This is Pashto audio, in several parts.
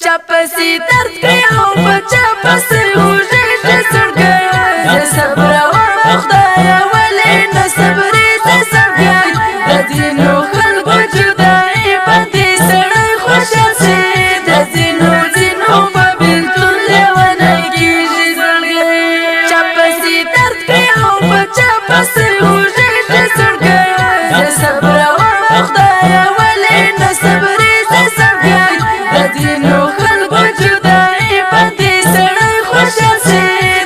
چاپسی درد کئی او بچا پسی ہوجی جسرگئی زصبر و خدایا ولی نصبری زصبگئی ددینو خلق جدائی بندی سڑی خوشل سی دزینو زینو ببیلتون لیوانای گیجی زرگئی چاپسی درد کئی او بچا پسی ہوجی جسرگئی زصبر و خدایا ولی نصبری زصبگئی ددینو خلق جدائی بندی سڑی خوشل سی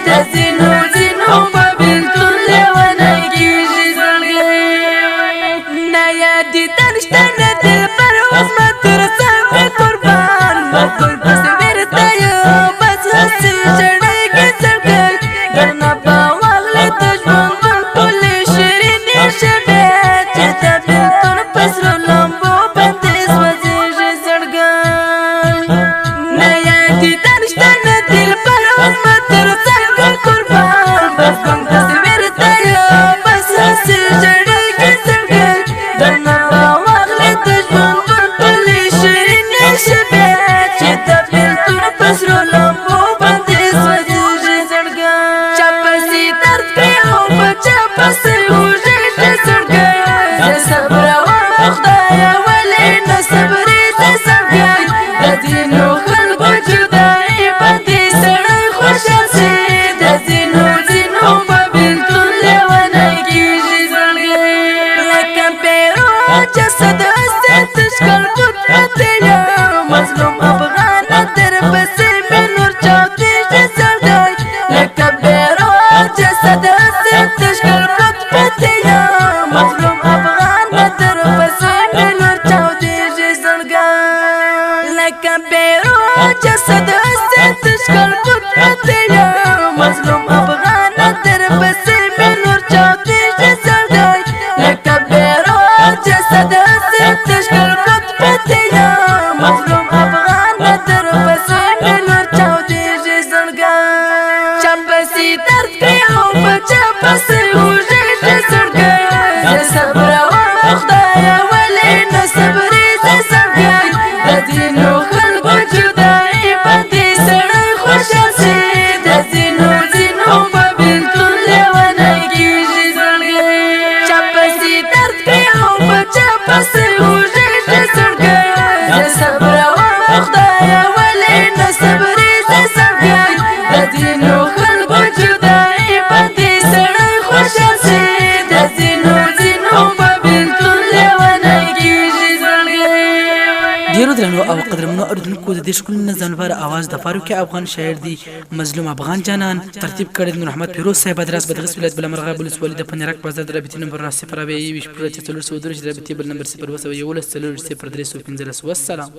دزینو زینو ببیلتون لیوانای گیجی زرگئی نایادی تنشتن دل پر عظمت رسم قربان مکل تصویر تایو بس حسی جڑی کی زرگئی درنا باوغلی دجمن دن کلی شیرینی شبیت چیتا بلتون پسرو لمبو بندی سوزیجی زرگئی نایادی تنشتن دل پر عظمت رسم قربان مکل تصویر تایو بس حسی جڑی کی زرگئی درنا باوغلی دجمن دن کلی شیرینی شبیت چیتا بلتون پسرو لمبو بندی سوزیجی زرگئی چاپسی درد کئی او بچا پسی ہوجی جسرگئی زصبر و خدایا ولی نصبری زصبگئی ددینو خلق جدائی بندی سڑی خوشل سی دزینو زینو ببیلتون لیوانای گیجی زرگئی لکم پیرو جسد اسد تشکل قدرت یا مظلوم افغان در پسی بنور چاوتی جسرگئی لکم پیرو جسد اسد تشکل قدرت یا مظلوم افغان در پسی بنور چاوتی جسرگئی لکم پیرو جسد اسد تشکل قدرت یا مظلوم افغان در پسی بنور چاوتی جسرگئی لکم پیرو جسد اسد تشکل قدرت یا مظلوم افغان در پسی بنور چاوتی جسرگئی چاپسی درد کئی او بچا پسی ہوجی جسرگئی زصبر و خدایا ولی نصبری زصبگئی ددینو خلق جدائی بندی سڑی خوشل سی دزینو زینو ببیلتون لیوانای گیجی زرگئی چاپسی درد کئی او بچا پسی ہوجی جسرگئی زصبر و خدایا ولی نصبری زصبگئی ددینو خلق جدائی بندی سڑی خوشل سی دزینو زینو ببیلتون لیوانای گیجی زرگئی ډیرو درنو او قدرمنو اردوونکو د دې ښکلي نظم لپاره اواز د فاروق افغان شاعر دی مظلوم افغان جانان ترتیب کړی د نور احمد فیروز صاحب ادرس بدغس ولایت بلمرغه ولسوالي د پنیرک بازار د رابطې نمبر 0 رابطې بل نمبر 0 والسلام